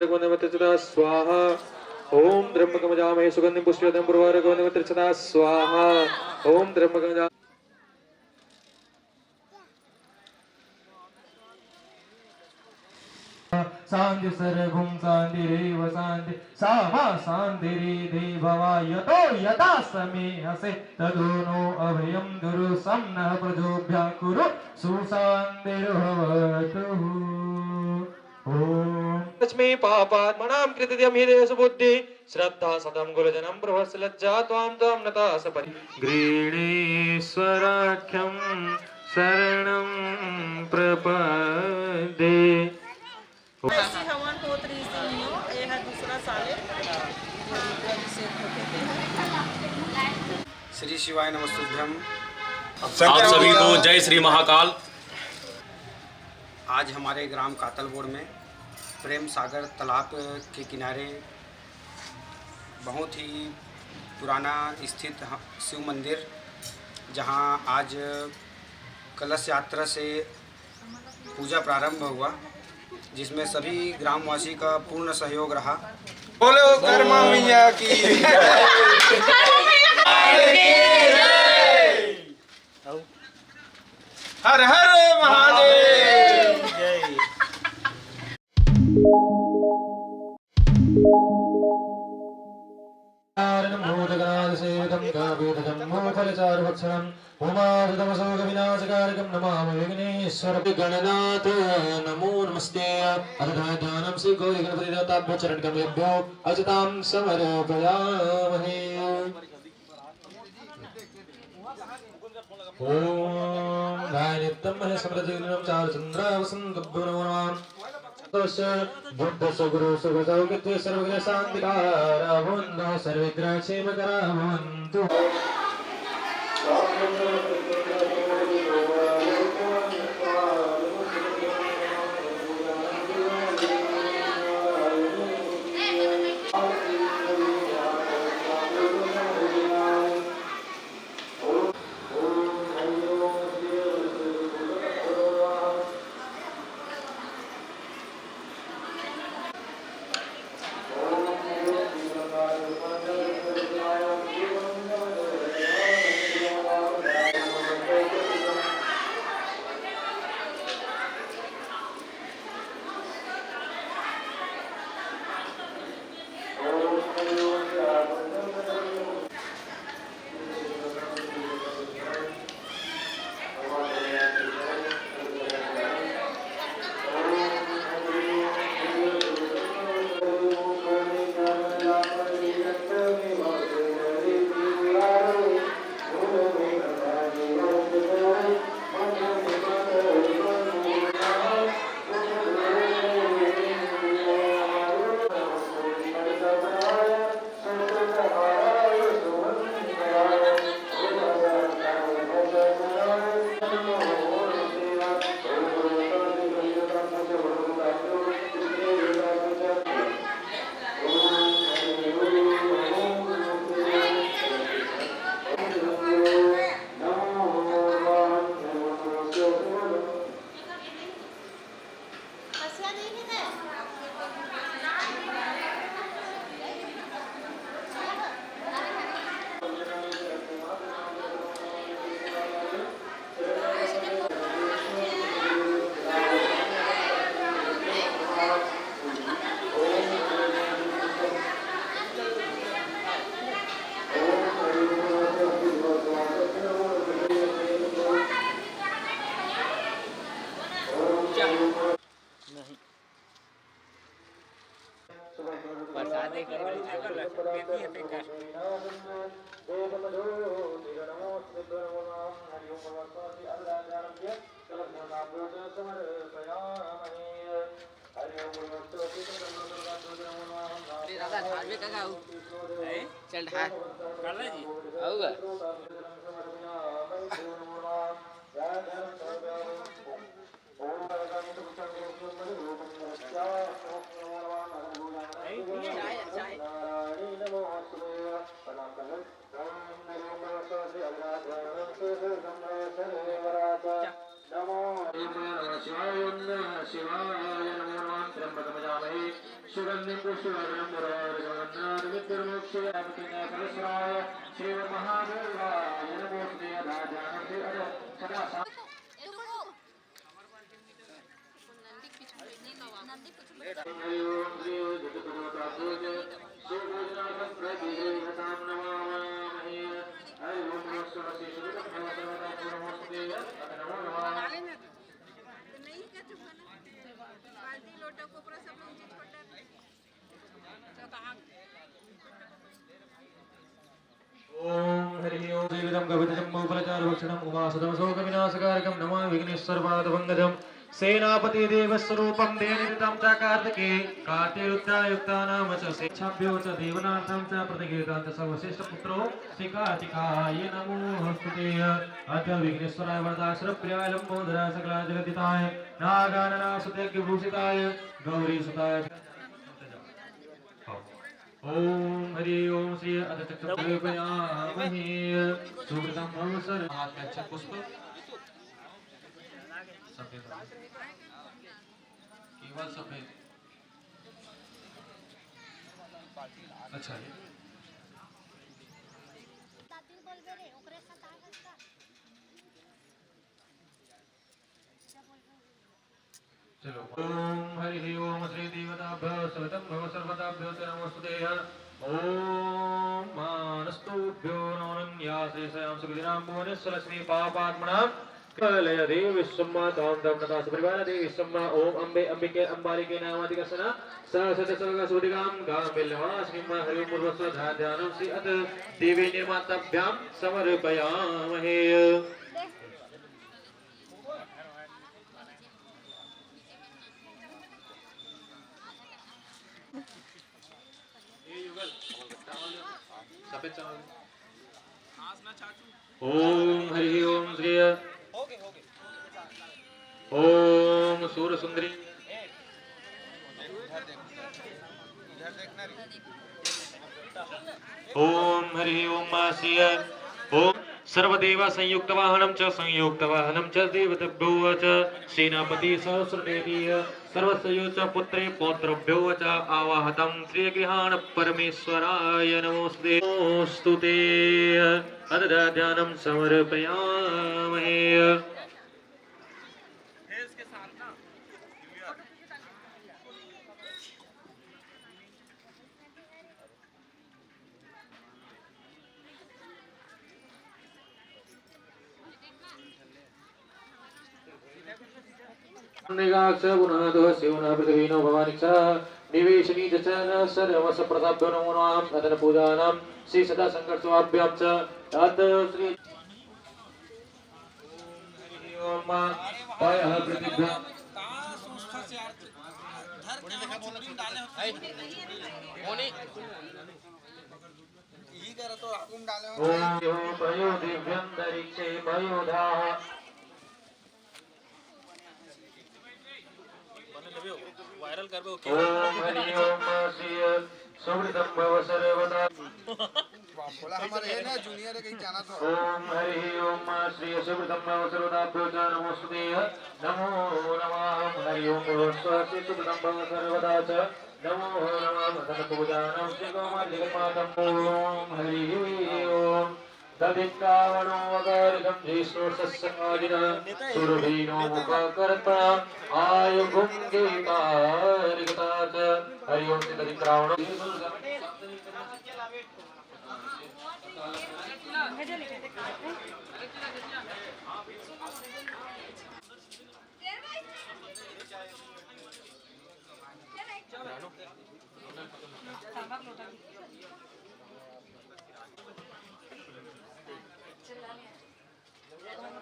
स्वाहा ओम त्र्यंबकमजामहे सुगंधिं पुष्टिवर्धनं पुष्टिवर्धनं स्वाहा ओम त्र्यंबकमजा शांति सर्वं शांतिरेव शांति सामा शांतिरेधि भवा यतो यदा समे हसे तदो नो अभयं गुरु सम्नः प्रजोभ्यः कुरु सुशान्तिर्भवतु ओम लक्ष्मी पापात्मनां कृतिद्यं हृदयसु बुद्धि श्रद्धा सदं गुरुजनं प्रभस्लज्जा त्वां त्वां नता सपरि गृणेश्वराख्यं शरणं प्रपदे ऐसी हवन होत रही सी ये है दूसरा साले श्री शिवाय नमस्तुभ्यम। आप सभी को जय श्री महाकाल। आज हमारे ग्राम कातलपुर में प्रेम सागर तालाब के किनारे बहुत ही पुराना स्थित शिव मंदिर, जहां आज कलश यात्रा से पूजा प्रारंभ हुआ, जिसमें सभी ग्रामवासी का पूर्ण सहयोग रहा। बोलो कर्मा मैया की हर हर महादेव जय। गणनाथ नमो नमस्ते अधदानं श्री गौरी गणपति देवताभ्यो चरण कमलेभ्यो अजतां समर्पयामहे। ओम गायनित्यं महे समृद्धिं चारुचन्द्रावसन्तभ्यो नमो नमः। बुद्ध सुगुरु सुखसौख्य सर्वग्रह शान्तिकारा भवन्तु सर्वग्रह क्षेमकरा भवन्तु। चल ढाल कर ले जी आऊगा। नमो शिवाय नमो नमः। त्र्यंबकमजामहे सुगंधिं पुष्पवर्णं पुरवारगमनार्मितिर्मोक्षयामकिन्याकरस्राय श्रीमन्महादेवाय नमोऽस्ते अधाजानन्ते अध सदा हरि ओम श्री जगद्गुरुप्राप्तोजे सुभोजनाथं प्रतिदेवतां नमामहे हरि ओम नमस्ते सुदतं सर्वदा पूर्णमोस्ते नमो नमः नहीं क्या चुकाना बाल्टी लोटा कोपरा सब नीचे छोड़ डाल ओम हरि ओम श्रीविदं गवितं बहुफलचारुभक्षणं उमासुतमशोकविनाशकारकं नमामि विघ्नेश्वरपादपङ्कजं सेनापति देवस्वरूपं देवनिमित्तं च कार्तिके कार्तिरुत्तरायुक्तानां च सेच्छाभ्यो च देवनार्थं च प्रतिगीतां च सर्वश्रेष्ठपुत्रो श्रीकार्तिकाय नमोऽस्तुते अथ विघ्नेश्वराय वरदाश्रप्रियाय लम्बोदराय सकलाय जगदिताय नागाननासुतेज्ञभूषिताय गौरीसुताय ओम हरि ओम श्री अदचक्षुपयामहे सुकृतं अवसर हाथ में अक्षत पुष्प सफेद केवल सफेद अच्छा ये चलो ओम हरि ओम श्री देवताभ्यो सवितं भव सर्वताभ्यो च नमोस्तुते ओम मानस्तुभ्यो नमोऽन्या श्रेषयां सुखदिनां भुवनेश्वरलक्ष्मी पापात्मनां कलय देवी विश्वम्मातां दम्नता सुपरिवार देवी विश्वम्मा ओम अम्बे अंबिके अंबालिके नामादिकसना सहस्र सर्ग सुदिगां गाम्बिल्यवा श्रीमा हरि ओम पूर्वस्व ध्यानं श्री अत देवी निर्माताभ्यां समर्पयामहे ओम हरि ओम श्री ओम सूर सुंदरी ओम हरि ओम श्री ओम सर्वदेव संयुक्त वाहनं च देवतभ्यो च सेनापति सहस्रदेवी सर्वस्यो च पुत्रे पौत्रभ्यो च आवाहतं श्रीगृहाण परमेश्वराय नमोस्तुते अथ ध्यानं समर्पयामहे निगाक्ष गुणादो शिवना पृथ्वीनो भवानिक्ष निवेशनी च न सर्वस प्रताभ्यो नमो नमः अतन पूजानां श्री सदा संकर्षवाभ्यां च तत् श्री ओम पायः प्रतिभ्या ओम भयो दिव्यंतरिक्षे भयोधाः वायरल कर दो ओम हरि ओम श्री सुवृतं भव सर्वदा बोला हमारे है ना जूनियर है कहीं जाना तो ओम हरि ओम श्री सुवृतं भव सर्वदा नमोस्तुते नमो नमः हरि ओम श्री सुवृतं भव सर्वदा च नमो नमः धन पूजानं श्री गोमालिकमातं ओम हरि ओम तदित्तावनो वगर्गं जिष्णुसस्संगादिनः सुरभीनो मुखकर्ता आयुभुङ्गीतारिकता च हरि ओम तदित्रावणो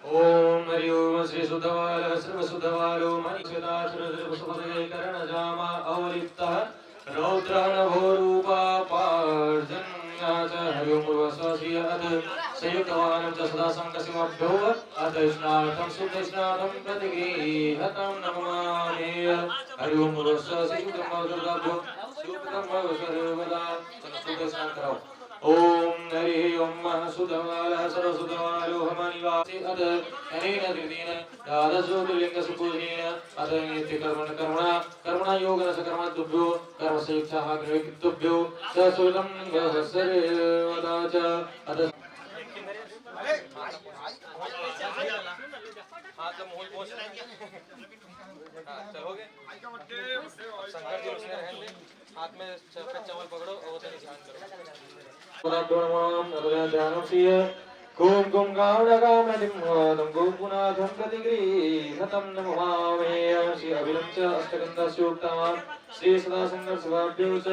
ओम हरि ओम श्री सुधवाल सर्वसुधवालो मणिस्वदासुरसुपदये करणजामा अवलिप्तः रौद्रणभोरूपा पार्जन्या च हरि ओम पूर्वस्वस्य अथ संयुक्तवानं च सदा संकसिमभ्यो अथ स्नार्थं शुद्धस्नार्थं प्रतिगृहतं नमामि हरि ओम पूर्वस्वस्य शुद्धं सर्वदा शुद्धं सर्वदा शुद्धस्नान कराओ ओम हरि ओम सुतमाला सरस्वतमालो हमनिवासी अद अनेन धृतेन द्वादशोऽलिङ्ग सुपूजनेन अद नित्य कर्मणा कर्मणा योगेन सकर्मतुभ्यो कर्म शिक्षाः गृहीतुभ्यो ससुतं वत्सरेवदा च अद हाथ का मोहन पहुंच चलोगे शंकर जी उसने रहने दे हाथ में सफेद चावल पकड़ो और उधर ध्यान करो कुम कुम कामनाकामनादिं गोपुनाथं प्रतिगृहीतं नमः श्री अभिलंच अष्टगन्धस्योक्तान् श्री सदासङ्गसभाभ्यो च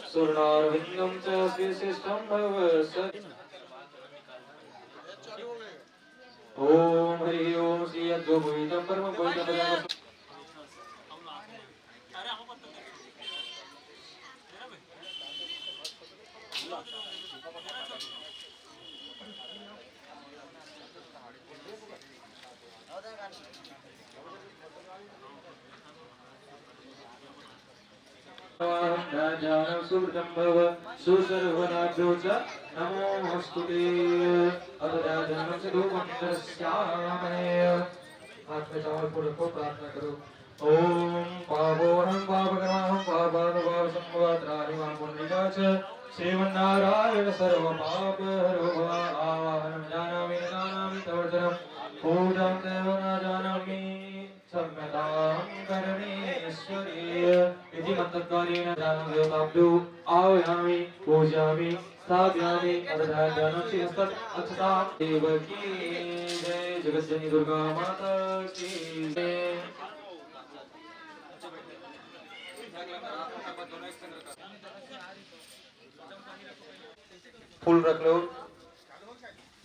सुवर्णारविन्दं च श्री श्रेष्ठं भवस ओम हरि ओम श्री अद्वैतं परमं पवित्रं राजानं सुवृतं भव सुसर्वनाभ्यो च नमोऽस्तुते अथ राजानं से धूपं दर्शयामहे हाथ में चावल पूरे को प्रार्थना करो ओम पापोऽहं पापकर्माहं पापानुभावसम्भवात्राहिमां पुण्डिका च श्रीमन्नारायण सर्वपापहरो भव आवाहनं जानामि न जानामि तवर्जनं पूजां देव न जानामि सम्यतां करणेश्वरी इति मत्तत्कारेण जानदेवताभ्यो आह्वयामि पूजयामि स्थापयामि अदधानं शिरस्तत् अक्षतां देवकी जय जगज्जननी दुर्गा माता की जय फूल रख लो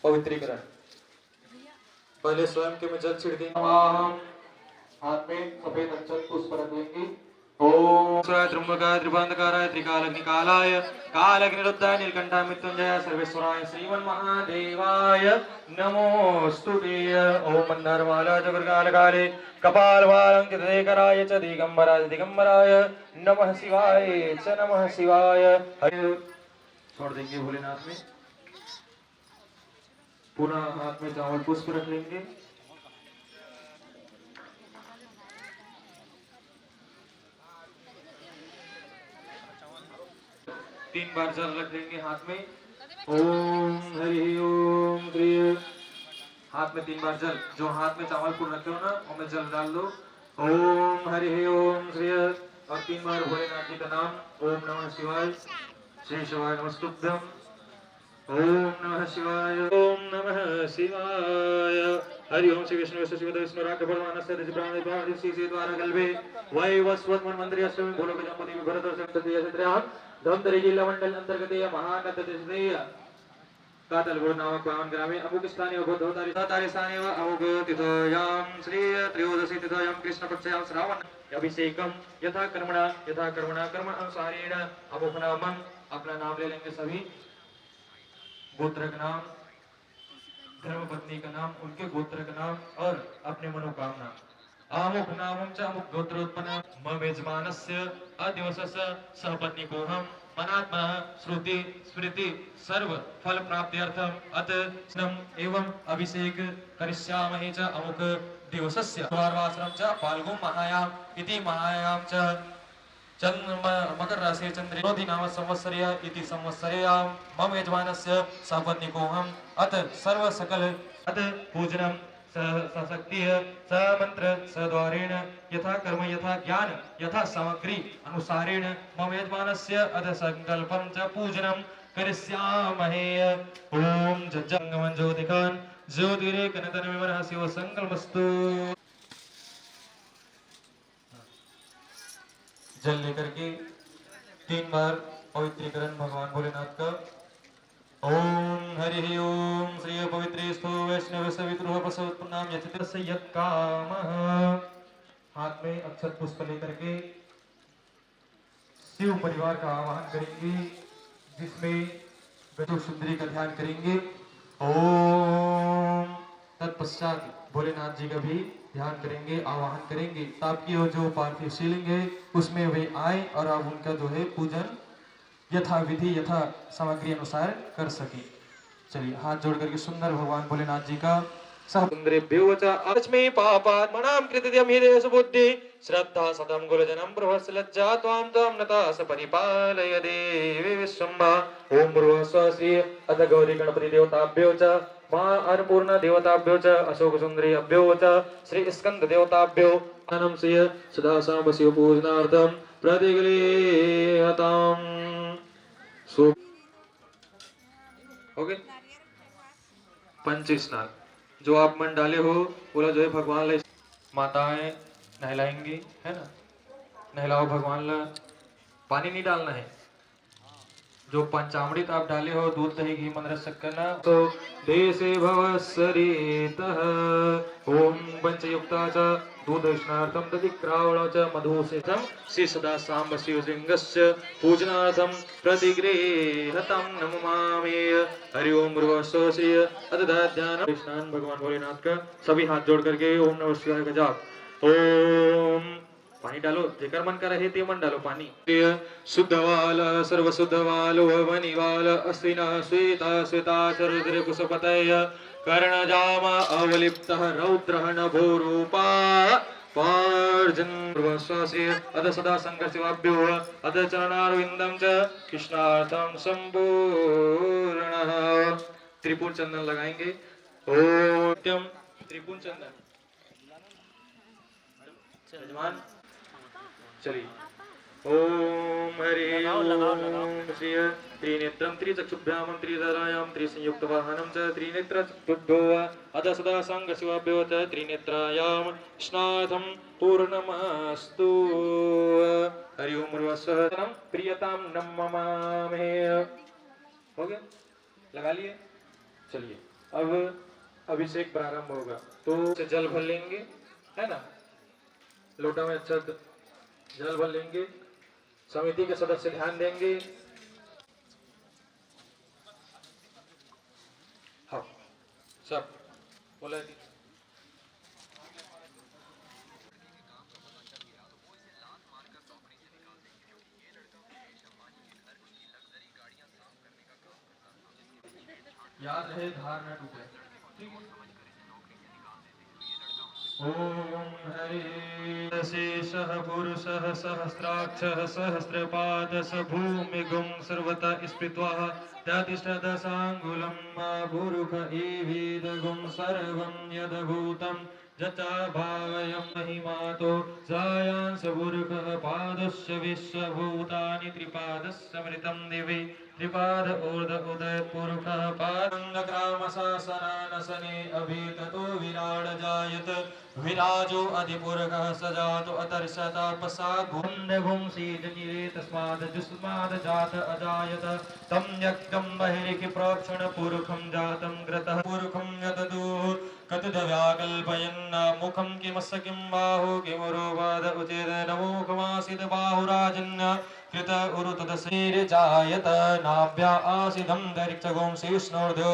पवित्रीकरण पहले स्वयं के में जल छिड़ देंगे हाथ में सफेद अक्षत पुष्प रख लेंगे ओम त्र्यंबकाय त्रिभंधकाराय त्रिकालग्निकालाय कालग्निरुद्धाय नीलकंठाय मृत्युंजयाय सर्वेश्वराय श्रीमन्महादेवाय नमोस्तुते ओम मन्दारमाला जगर्गालकाले कपालभालंकितदेकराय च दिगंबराय नमः शिवाय च नमः शिवाय छोड़ देंगे भोलेनाथ में पुनः हाथ में चावल पुष्प रख लेंगे तीन बार जल रख लेंगे हाथ में ओम हरि ओम श्री हाथ में तीन बार जल जो हाथ में चावल फूल रखे हो ना उनमें जल डाल दो ओम हरि ओम श्री और तीन बार भोलेनाथ जी का नाम ओम नमः शिवाय श्री शिवाय नमस्तुभ्यं ओम नमः शिवाय ओम नमः शिवाय हरि ओम श्री विष्णु विष्णुराग भगवानस्य दिव्यप्राणि श्री द्वारा गल्भे वैवस्वत मनमंदिर अष्टमी भोलोक जम्बुति भरत संततिय क्षेत्रया धमतरी जिला मंडल अंतर्गत महानतदेय कातल गुरु नामक पावन ग्रामे अमुक स्थाने तारी स्थाने अमुक तिथयां श्री त्रयोदशी तिथयां कृष्ण पक्षयां श्रावण अभिषेकम यथा कर्मणा कर्म अनुसारेण अमुक नामम अपना नाम ले लेंगे सभी गोत्र का नाम धर्म पत्नी का नाम उनके गोत्र का नाम और अपने मनोकामना अमुक नामं च अमुक गोत्रोत्पन्न मम यजमानस्य अदिवसस्य सहपत्नीकोऽहं मनात्मनः श्रुति स्मृति सर्व फल प्राप्त्यर्थम अत स्नम एवं अभिषेक करिष्यामहे च अमुक दिवसस्य वासरं च फाल्गुन महायाम इति महायां च चंद्र मकर राशि चंद्रोदि नाम संवत्सरय इति संवत्सरयां मम यजमानस्य सहपत्नीकोऽहं अत सर्व सकल अत पूजनम सशक्ति समंत्र सद्वारेण यथा कर्म यथा ज्ञान यथा सामग्री अनुसारेण मम यजमानस्य अथ संकल्पं च पूजनं करिष्यामहे ओम जज्जंगमं ज्योतिकान् ज्योतिरेकनतनमिमनः शिव संकल्पस्तु जल लेकर के तीन बार पवित्रीकरण भगवान भोलेनाथ का ओम हरि ओम श्री पवित्रेस्तु वैष्णव सवितृ प्रसवत्पुनाम यचितस्य यत्कामः हाथ में अक्षत पुष्प लेकर के शिव परिवार का आवाहन करेंगे जिसमें गजो सुंदरी का ध्यान करेंगे ओम तत्पश्चात भोलेनाथ जी का भी ध्यान करेंगे आवाहन करेंगे ताकि वो जो पार्थिव शिवलिंग है उसमें वे आए और अब उनका जो है पूजन यथा विधि यथा सामग्री अनुसार कर सके। चलिए हाथ जोड़ करके सुंदर भगवान भोलेनाथ जी का सुंदरेभ्यो च अस्मै पापात्मनां कृतयं हृदयेषु बुद्धि श्रद्धा सदं गुरुजनं प्रभस्य लज्जा त्वां त्वां नता स परिपालय देवी विश्वम्भा। ओम भूर्भुवः श्री अथ गौरी गणपति देवताभ्यो च मां अन्नपूर्ण देवताभ्यो च अशोक सुंदरीभ्यो च श्री स्कंद देवताभ्यो अनम से सदा सांबस्य पूजनार्थम प्रतिगृहताम्। सो हो गए पंच स्नान जो आप मन डाले हो बोला जो है भगवान ले माताएं नहलाएंगी है ना, नहलाओ भगवान ला, पानी नहीं डालना है। जो पंचामृत आप डाले हो दूध दही घी मन रस शक्कर तो देशे भवसरितः ओम पंचयुक्ता च दूध स्नार्थम तदिक्रावण च मधुसेचम श्री सदा सांब शिवलिंगस्य पूजनार्थम प्रतिगृहतं नमामि। हरि ओम भूर्भुवः श्री अथ ध्यान स्नान भगवान भोलेनाथ का सभी हाथ जोड़ करके ओम नमः शिवाय का जाप। ओम पानी डालो जेकर मन करे ते मन डालो पानी। शुद्धवाल सर्व शुद्धवालो वनिवाल अस्विना श्वेता श्वेता चरुद्र कुशपतय कर्णजाम अवलिप्तः रौद्रः नभोरूपा पार्जन प्रवश्वासी अध सदा संकर्षिवाभ्यो अध चरणारविंदं च कृष्णार्थं संपूर्णः। त्रिपुर चंदन लगाएंगे। ओम त्रिपुर चंदन यजमान चलिए। ओम हरि ओम श्री त्रिनेत्रं त्रिचक्षुभ्यां त्रिधरायां त्रिसंयुक्तवाहनं च त्रिनेत्रचक्षुभ्यो अथ सदा संगशिवाभ्यो च त्रिनेत्रायां स्नातं पूर्णमस्तु। हरि ओम भूर्भुवः प्रियतां नमामि। हो गया लगा लिए। चलिए अब अभिषेक प्रारंभ होगा तो जल भर लेंगे है ना, लोटा में अच्छा जल भर लेंगे। समिति के सदस्य ध्यान देंगे। हाँ सब बोला याद रहे धार न टूटे। ओम हरि शेषः पुरुषः सहस्राक्षः सहस्रपादः भूमिगुं सर्वतः स्पृत्वा त्यातिष्ठदशाङ्गुलं भूरुख एवेदगुं सर्वं यद्भूतं जचा भावयं महिमातो जायांस भूरुखः पादस्य विश्वभूतानि त्रिपादस्य मृतं दिवि त्रिपाद ऊर्ध उदय पुरुषः पादंगक्रामशासनानसने अभिततो विराड जायत विराजो अधिपुरुषः सजातो अतर्षतापसा गुंसी जनिरे तस्माद् जुष्माद् जात अजायत तं यज्ञं बहिर्हि प्रोक्षण पुरुषं जातं ग्रतः पुरुषं यददु कतुदव्याकल्पयन् मुखं किमस्य किं बाहु किमुरोवाद उचित नमोखमासीत् बाहुराजन्य कृत उरुतदशेर जायत नाभ्या आसिदं दरिक्षगों विष्णोर्ध्यो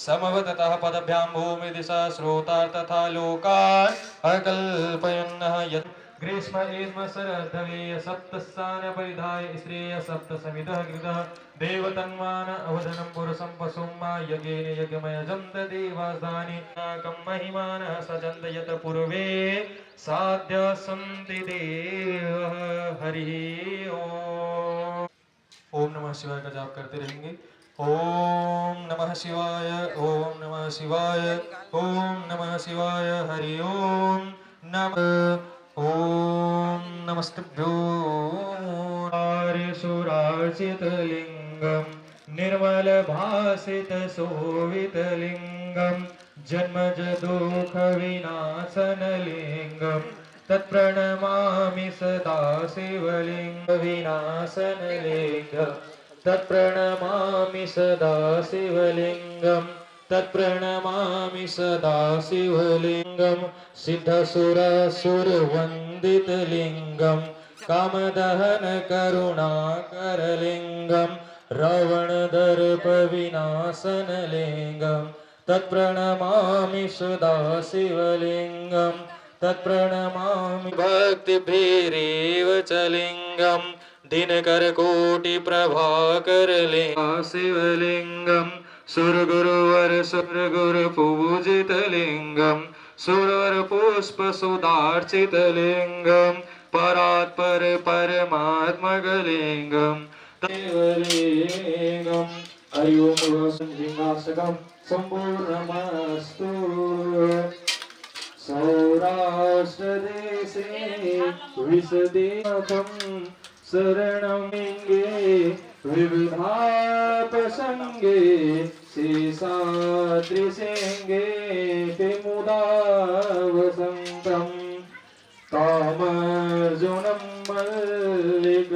समवततः पदभ्यां भूमि दिशा श्रोता तथा लोकान् अकल्पयन्नः यत् ग्रीष्म एष्म शरद्धवे सप्तस्थान परिधाय श्रेय सप्त समितः कृतः देवतन्मान अवधनं पुरुषं पशुं मा यज्ञेन यज्ञमयजन्त देवास्तानि नाकं महिमानः सजन्त यत पूर्वे साध्य सन्ति देवः। हरि ओम। ओम नमः शिवाय का जाप करते रहेंगे। ओम नमः शिवाय ओम नमः शिवाय ओम नमः शिवाय। हरि ओम नमः ओम नमस्तभ्यो सुरार्चितलिंगं निर्मल भासित शोभितलिंगं जन्मज दुःख विनाशनलिंगं तत्प्रणमामि सदा शिवलिंग विनाशनलिंगं तत्प्रणमामि सदा शिवलिंगं तत्प्रणमामि सदा शिवलिंगं सिद्धसुरसुरवन्दितलिंगं कामदहन करुणाकरलिंगं रावणदर्प विनाशनलिंगं तत्प्रणमामि सदा शिवलिंगं तत्प्रणमामि भक्तिभिरेव च लिंगं दिनकर कोटि प्रभाकर लिंगम शिवलिंगम सुरगुरुवर सुरगुरु पूजित लिंगम सुरवर पुष्प सुदार्चित लिंगम परात्पर परमात्मक लिंगम देवलिंगम हरिओम संजिंगासकम संपूर्णमस्तु सौराष्ट्र देशे विशदेकं शरणं लिंगे विविधापसंगे शेषाद्रिशृंगे विमुदा वसन्तं कामर्जुनं मल्लिकपूर्वमेकं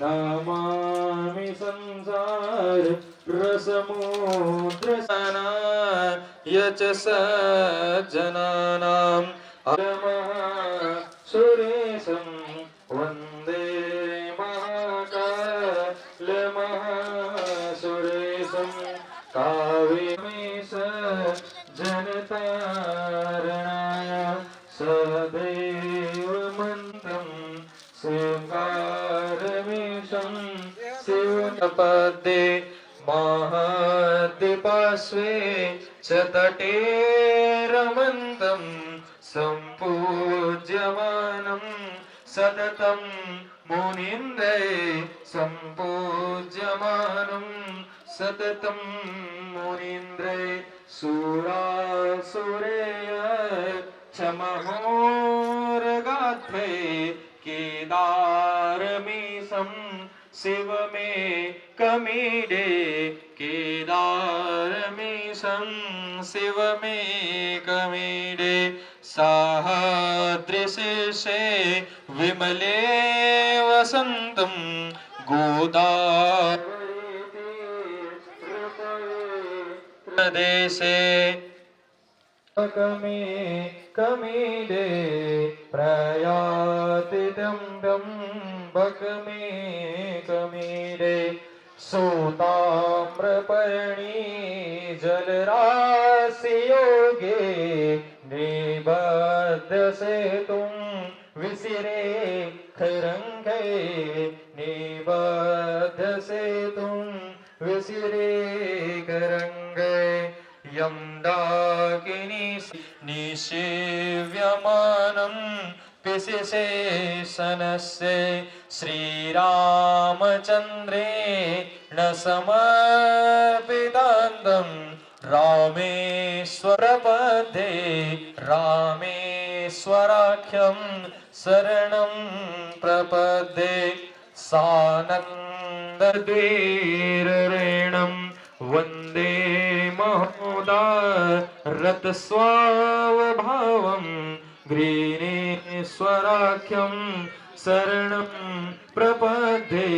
नमामि संसार रसमुद्रसना यच सज्जनानाम् अरमः सुरेशं वन्दे महाकालमहासुरेशं काव्यमेश जनतारणाय सदैव मन्त्रं शिवकारमेशं शिवपदे महद्विपार्श्वे च तटे रमन्तं सम्पूज्यमानं सततं मुनीन्द्रै सम्पूज्यमानं सततं मुनीन्द्रै सुरासुरेय च महोरगात्रे केदारमीशं शिव मे कमीडे केदारमीशं शिव मे कमीडे साहाद्रिशीर्षे विमले वसन्तं गोदावरीदेशे कमे कमीडे प्रयाति दम्भं बकमे कमीडे सोताम्रपर्णी जलराशियोगे निबद्धसेतुं विसिरे खरङ्गे निबद्धसेतुं विसिरे खरङ्गे यं डाकिनी निषेव्यमानं पिशिषे सनस्य श्रीरामचन्द्रेण समर्पितान्तं रामेश्वरपदे रामेश्वराख्यं शरणं प्रपद्ये सानन्दद्वीरेणं वन्दे महोदारतस्वावभावं ग्रीणेश्वराख्यं शरणं प्रपद्ये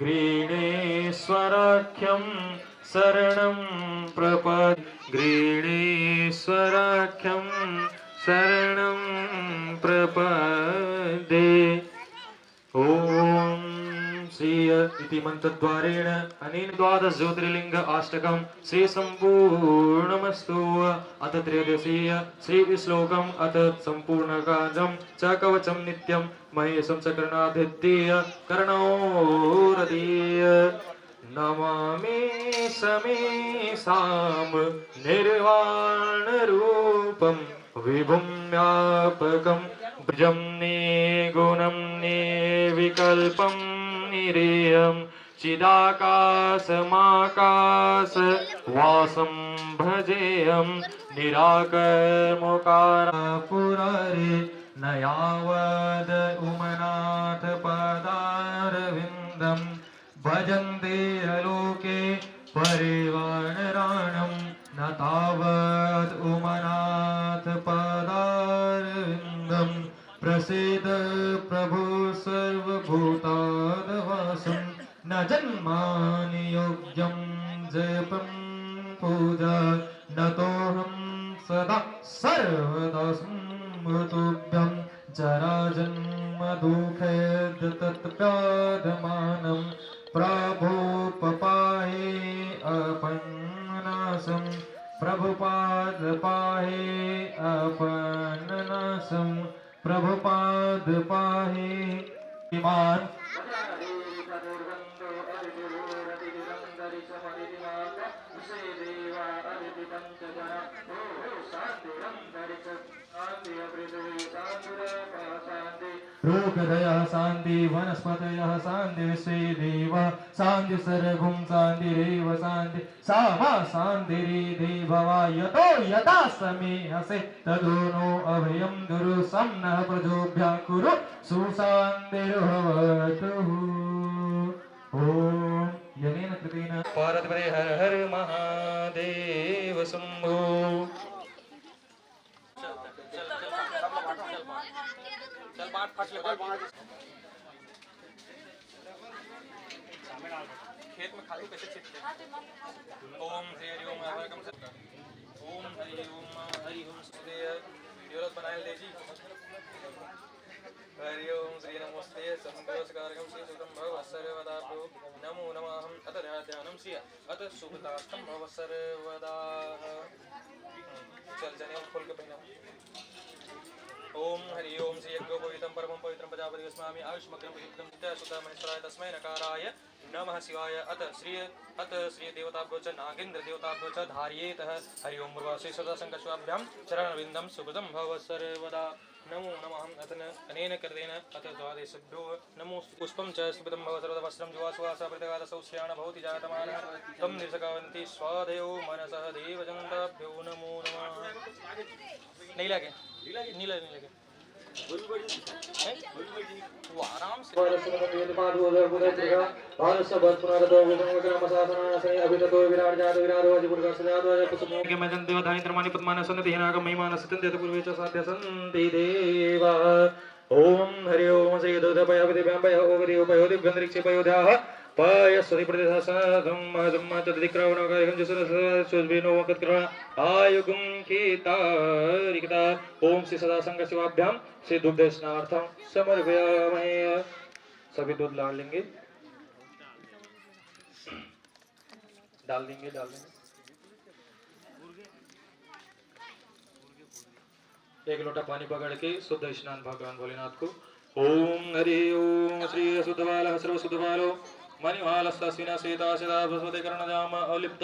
ग्रीणेश्वराख्यं शरणं प्रपद्ये ग्रीणेश्वराख्यं शरणं प्रपद्ये ॐ श्रीय इति मंत्रद्वारेण अनेन द्वादश ज्योतिर्लिंग अष्टकं श्री संपूर्णमस्तु अथ त्रयोदशीय श्री श्लोकम् अथ संपूर्णकाजं च कवचं नित्यं महेशं च कर्णाधित्य कर्णोरदीय नमामि समेषां निर्वाणरूपं विभुं व्यापकं भुजं निर्गुणं निर्विकल्पं निरेयं चिदाकाशमाकाश वासं भजेयं निराकर्मकारापुरारे न यावद उमनाथ पदारविन्दं भजन्ते लोके परिवानराणं न तावद उमनाथ पदारविन्दं प्रसीद प्रभु सर्वभूतादवासं न जन्मानि योग्यं जपं पूजा नतोऽहं सदा सर्वदा स्मृतुभ्यं जराजन्म दुःखैर्दत्तप्राधमानं प्रभो पपाहे अपन्नासं प्रभुपाद पाहे अपन्नासं प्रभुपाद पाहि इमान रोगदयः शान्ति वनस्पतयः शान्ति विश्वे देवा शान्ति सर्वं शान्तिरेव शान्ति सा मा शान्तिरिति भवा यतो यदा समे हसे तदो नो अभयं गुरु सं नः प्रजोभ्यः कुरु सुशान्तिर्भवतु। ॐ यनेन कृतेन पार्वती हर हर महादेव शम्भो। चल बात फट ले खेत में खाली कैसे छिटते ओम हरि ओम वेलकम सर ओम हरि ओम सुदेय वीडियो बनाए ले जी हरि ओम श्री नमस्ते संगोस्कारकम श्री सुतम भव सर्वदाभ्यो नमो नमः अत ध्यानम श्री अत सुभतास्तम भव सर्वदा चल जने खोल के पहना ओम हरि ओम श्री यज्ञोपवीतं परमं पवित्रं प्रजापति अस्मामि आयुष्मग्नं युक्तं नित्यसुता महेश्वराय तस्मै नकाराय नमः शिवाय अत श्री देवताभ्यो च नागेन्द्र देवताभ्यो च धार्येतः हरि ओम पूर्वाश्री सदा संकर्षाभ्यां चरणविन्दं सुकृतं भव सर्वदा नमो नमः अतन अनेन कृतेन अत द्वादशभ्यो नमो पुष्पं च सुकृतं भव सर्वदा वस्त्रं जुवासुवासा प्रतिगादसौ श्रेयाण भवति जातमानः तं निर्सकावन्ति स्वाधयो मनसः देवजन्ताभ्यो नमो नमः। नहीं लगे नहीं लगे वो आराम से ओम हरि ओम श्री दुर्दपयोदिभ्यां ओगरियोपयोदिभ्यन्तरिक्षेपयोध्याः पायस्वति प्रदेशसाधं महदम्मा च दिक्रावणकारिकं जसरसुजबिनो वकत्करण आयुगुं कीतारिकता। ओम श्री सदा संग शिवाभ्यां श्री दुग्ध स्नानार्थं समर्पयामहे। सभी दूध डाल लेंगे डाल देंगे एक लोटा पानी पकड़ के शुद्ध स्नान भगवान भोलेनाथ को। ओम हरि ओम श्री शुद्धबाल सर्वशुद्धबालो मणिमालस्विना सीता सदा भस्मकरणजाम अलिप्त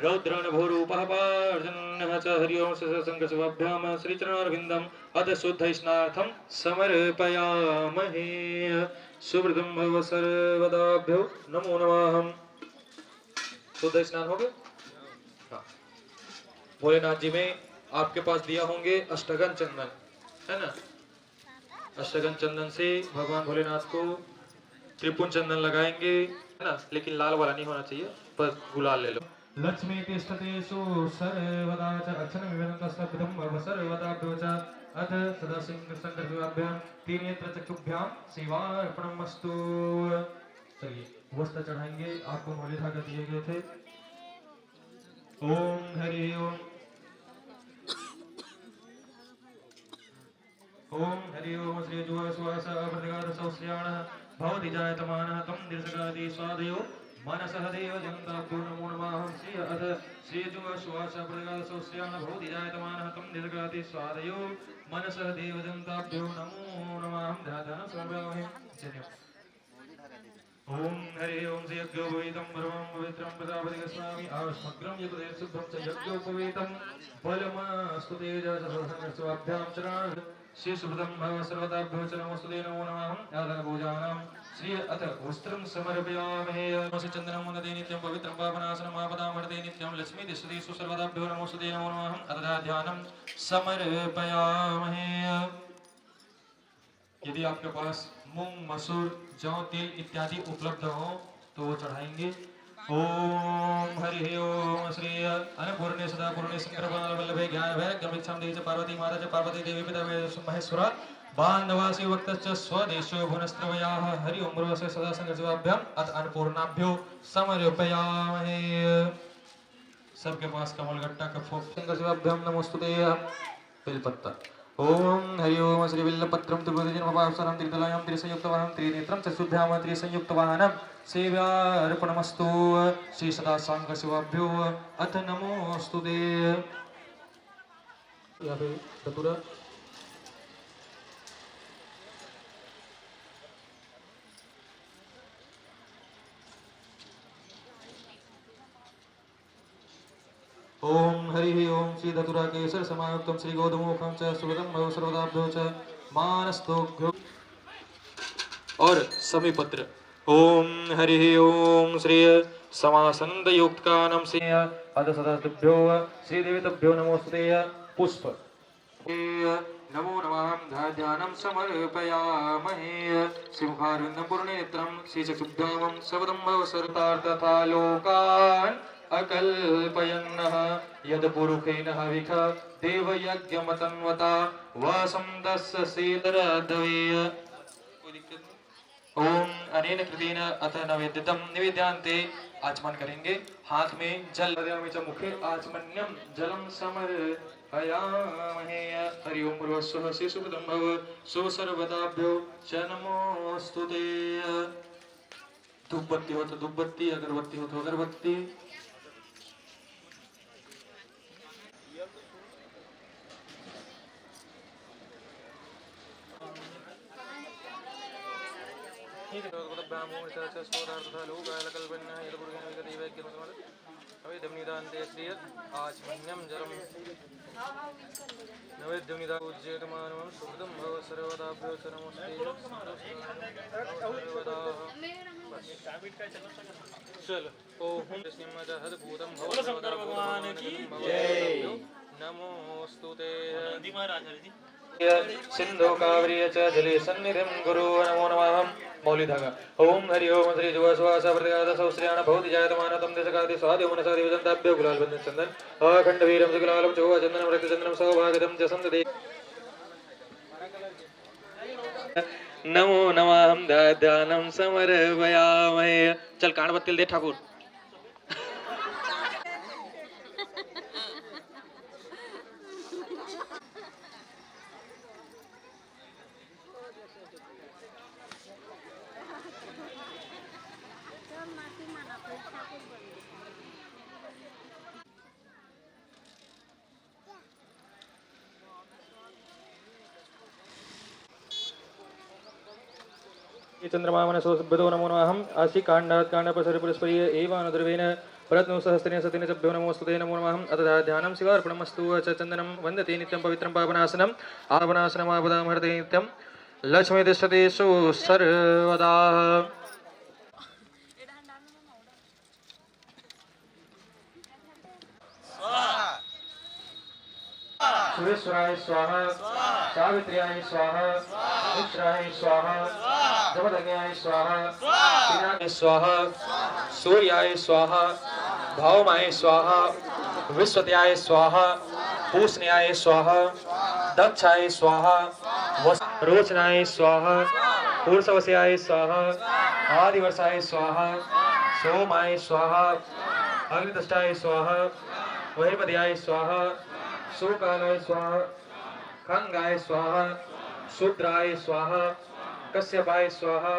रौद्रण भूरूपः पार्जन्यः च हरि ओम संगसभाभ्याम श्रीचरणारविन्दम् अथ शुद्ध स्नानार्थं समर्पयामहे। सुवृतं भव सर्वदाभ्यो नमो नमः। शुद्ध स्नान हो गया। हाँ। भोलेनाथ जी में आपके पास दिया होंगे अष्टगन चंदन है ना। अष्टगन चंदन से भगवान भोलेनाथ को त्रिपुन चंदन लगाएंगे है ना, लेकिन लाल वाला नहीं होना चाहिए, बस गुलाल ले लो। लक्ष्मी तिष्ठतेषु सर्वदा च अर्चनमिदं सर्वदाभ्यो च अथ सदा संकल्पाभ्यां त्रिनेत्र चक्षुभ्यां सेवार्पणमस्तु। चलिए वस्त्र चढ़ाएंगे, आपको मौल्य धागा दिए गए थे। ओम हरि ओम ओम हरि ओम श्री जुवासुवास प्रतिगादसौश्रियाणः भवति जायतमानः तं दीर्घगादि स्वादयो मनसः देवजन्ताभ्यो नमो नमः। श्री अथ श्री जुवासुवास प्रतिगादसौश्रियाणः भवति जायतमानः तं दीर्घगादि स्वादयो मनसः देवजन्ताभ्यो नमो नमः। ध्यानं समर्पयामहे। ओम हरि ओम श्री यज्ञोपवीतं परमं पवित्रं प्रजापति अस्मामि आयुष्मग्नं युगदेव शुद्धं च यज्ञोपवीतं बलमस्तु तेजससहस्रस्वाभ्यां चरण श्री सुभृतं भव सर्वदाभ्यो च नमोस्तुते नमो नमः। आदन पूजानां श्री अथ वस्त्रं समर्पयामहे। नमस्ते चन्दनं वन्दते नित्यं पवित्रं पावनासनं आपदामर्ते नित्यं लक्ष्मी दिशतेषु सर्वदाभ्यो नमोस्तुते नमो नमः। अथ ध्यानं समर्पयामहे। यदि आपके पास मूंग मसूर जौ तिल इत्यादि उपलब्ध हो तो वो चढ़ाएंगे। ओम हरि ओम श्री अन्नपूर्णे सदा पूर्णे शंकर वल्लभे ज्ञान वैराग्यमिच्छां देहि च पार्वती माता च पार्वती देवी पिता महेश्वर बान्धवासी वक्तश्च स्वदेशो भुवनस्त्रवयाः हरि ओम गुरुवसे सदा संगशिवाभ्याम् अथ अन्नपूर्णाभ्यो समर्पयामहे। सबके पास कमलगट्टा का फूल संगशिवाभ्यां नमोस्तुते। बेलपत्ता। ओम हरि ओम श्री बिल्लपत्रं त्रिभुजनमपावसरं त्रिदलायां त्रिसंयुक्तवाहनं त्रिनेत्रं चतुर्भ्यां त्रिसंयुक्तवाहनं सेव्यार्पणमस्तु। श्री सदा सांग शिवाभ्यो अथ नमोस्तुते। ओम हरि ओम श्री धतुरा केसर समायुक्तम श्री गोधूमोखम च सुगतम भव सर्वदाभ्यो च मानस्तोभ्यो और सभी पत्र। ओम हरि ओम श्री समासंद युक्तकानम श्री अध सदभ्यो श्री देवतभ्यो नमोस्तुते पुष्प। नमो नमः ध्यानं समर्पयामहे सिंहारण्यं पूर्णनेत्रं श्रीचक्षुब्धामं शब्दं भवसर्तार्थथा लोकान् अकल्पयन्नः यद्पुरुषेण हविख देवयज्ञमतन्वता वसन्तस्य सीतरद्वये। ओम अनेन कृतेन अथ नवेद्यतं निवेद्यांते आचमन करेंगे। हाथ में जल च मुखे आचमन्यम जलम समर्पयामहे। हरि ओम पूर्वस्वः श्री सुखदं भव शुभ सर्वदाभ्यो च नमोस्तुते। धूपबत्ती हो तो धूपबत्ती, अगरबत्ती हो तो अगरबत्ती। आचमन्यं जलम नैवेद्यं निदापूज्येतमानवं शुभदं भव सर्वदाभ्यो च नमस्ते। चलो ओम स्निमदहद्भूतं भव भगवान की जय। नमोस्तुते सिंधु कावरी च जले सन्निधिं गुरु नमो नमः। मौली धागा। ओम हरि ओम श्री जुवा सुवास प्रत्याद सौश्रियाण भवति जायतमान तम देशकादि स्वादि मनसादि विजंताभ्यो गुलाल बंधन चंदन अखंड वीरम सुगुलालम चौवा चंदनम रक्त चंदनम सौभागदम जसंत दे। नमो नमः ध्यानं समर्पयामहे। चल कांड बत्तिल दे ठाकुर। चंद्रमा मनसोऽभ्यो नमो नमः। आसि कांडात् कांडपसरिपुरस्परीय एवानुद्रवेण प्रत्नो सहस्रेण सतेन चभ्यो नमोस्तुते नमो नमः। अथ ध्यानं शिवार्पणमस्तु च चन्दनं वन्दते नित्यं पवित्रं पावनासनम् आवनासनमापदामहर्ते नित्यं लक्ष्मी तिष्ठति सर्वदा। सुरेश्वराय स्वाहा सावित्र्याय स्वाहा मिश्राय स्वाहा जमदग्न्याय स्वाहा पिनाय स्वाहा सूर्याय स्वाहा भौमाय स्वाहा विश्वत्याय स्वाहा पूषण्याय स्वाहा दक्षाय स्वाहा रोचनाय स्वाहा पुरुषवस्याय स्वाहा आदिवर्षाय स्वाहा सोमाय स्वाहा अग्नितष्टाय स्वाहा वहीपदयाय स्वाहा शोकालाय स्वाहा खंगाय स्वाहा शूद्राय स्वाहा कश्यपाय स्वाहा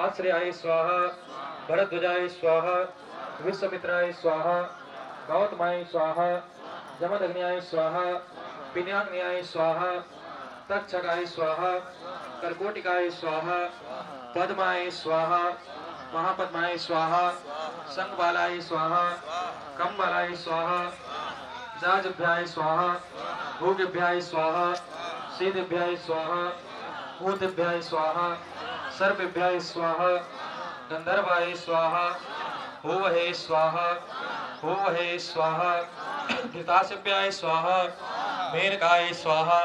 आश्रयाय स्वाहा भरद्वाजाय स्वाहा विश्वमित्राय स्वाहा गौतमाय स्वाहा जमदग्न्याय स्वाहा पिनाग्न्याय स्वाहा तक्षकाय स्वाहा कर्कोटिकाय स्वाहा पद्माय स्वाहा महापद्माय स्वाहा संगबालाय स्वाहा कंबालाय स्वाहा जाजभ्याय स्वाहा भोगभ्याय स्वाहा सीधभ्याय स्वाहा भूतभ्याय स्वाहा सर्पभ्याय स्वाहा गंधर्वाय स्वाहा होवहे स्वाहा होवहे स्वाहा घृताशभ्याय स्वाहा मेनकाय स्वाहा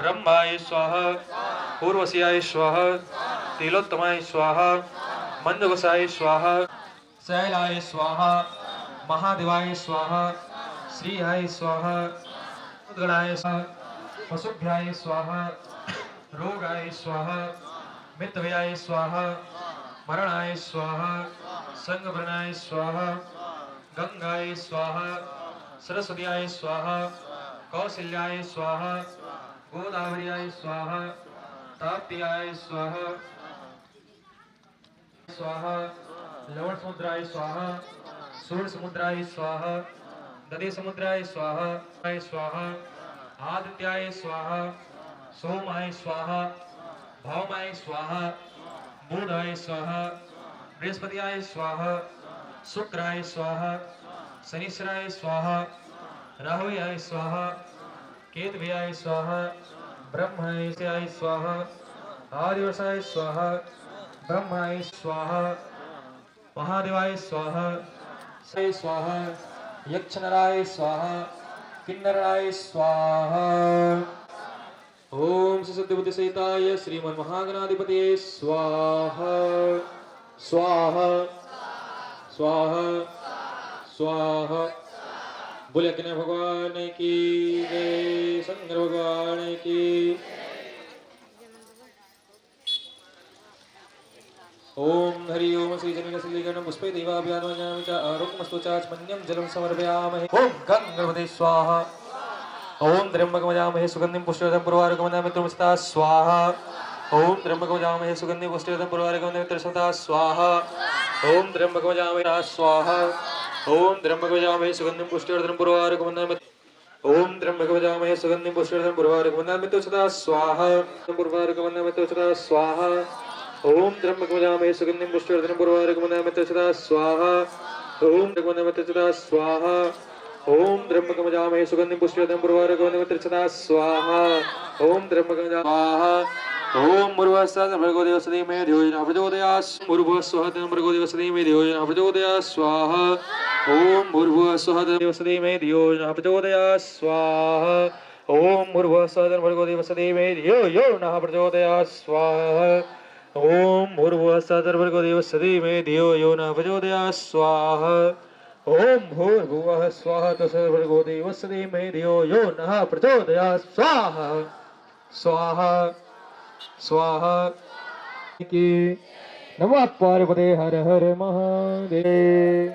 ब्रह्माय स्वाहा पूर्वस्याय स्वाहा तिलोत्तमाय स्वाहा मंदवसाय स्वाहा शैलाय स्वाहा महादेवाय स्वाहा श्रीहाय स्वाहा उद्गणाय स्वाहा पशुभ्याय स्वाहा रोगाय स्वाहा मितव्याय स्वाहा मरणाय स्वाहा संगभरणाय स्वाहा गंगाय स्वाहा सरस्वत्याय स्वाहा कौशल्याय स्वाहा गोदावर्याय स्वाहा ताप्त्याय स्वाहा स्वाहा लवण समुद्राय स्वाहा सूर्य समुद्राय स्वाहा दधि समुद्राय स्वाहा स्वाहा आदित्याय स्वाहा सोमाय स्वाहा भौमाय स्वाहा बुधाय स्वाहा बृहस्पतियाय स्वाहा शुक्राय स्वाहा शनिश्चराय स्वाहा राहुयाय स्वाहा केतव्याय स्वाहा ब्रह्मण्याय स्वाहा आदिवसाय स्वाहा ब्रह्माय स्वाहा महादेवाय स्वाहा से स्वाहा यक्षनराय स्वाहा किन्नराय स्वाहा। ओम सद्बुद्धि सहिताय श्रीमन महागणाधिपतये स्वाहा स्वाहा स्वाहा स्वाहा। बोले अग्नि भगवान की जय, शंकर भगवान की। ओम हरि ओम श्री जमीन श्रीगणम पुष्पे देवाभ्याम च आरोग्यमस्तुचाचमन्यं जलम समर्पयामहे। ओम गंगणपते स्वाहा। ओम त्र्यंबकमजामहे सुगंधिं पुष्टिवर्धनं पुष्टिवर्धनं मित्रमस्ता स्वाहा। ओम त्र्यंबकमजामहे सुगंधिं पुष्टिवर्धनं पुष्टिवर्धनं मित्रमस्ता स्वाहा। ओम त्र्यंबकमजामहे स्वाहा। ओम त्र्यंबकमजामहे सुगंधिं पुष्टिवर्धनं पुष्टिवर्धनं ओम त्र्यंबकमजामहे सुगंधिं पुष्टिवर्धनं पुष्टिवर्धनं मित्रमस्ता स्वाहा। पुष्टिवर्धनं मित्रमस्ता स्वाहा। ओम त्र्यंबकमजामहे सुगंधिं पुष्टिवर्धनं पुष्टिवर्धनं मित्रमस्ता स्वाहा। ओम त्र्यंबकमजामहे मित्रमस्ता स्वाहा। ओम त्र्यंबकमजामहे सुगंधिं पुष्टिवर्धनं पुष्टिवर्धनं मित्रमस्ता स्वाहा। ओम त्र्यंबकमजामहे स्वाहा। ओम मुर्वस्वः भर्गो देवस्य धीमहि धियो यो नः प्रचोदयात्। मुर्वस्वः भर्गो देवस्य धीमहि धियो यो नः प्रचोदयात् स्वाहा। ओम मुर्वस्वः देवस्य धीमहि धियो यो नः प्रचोदयात् स्वाहा। ओम मुर्वस्वः भर्गो देवस्य धीमहि धियो यो नः प्रचोदयात् स्वाहा। ओम भूर्भुवस्सुः भर्गो देवस्य धीमहि धियो यो नः प्रचोदयात् स्वाहा। ओम भूर्भुवः स्वः भर्गो देवस्य धीमहि धियो यो नः प्रचोदयात् स्वाहा स्वाहा स्वाहा। की नमः पार्वते हर हर महादेव।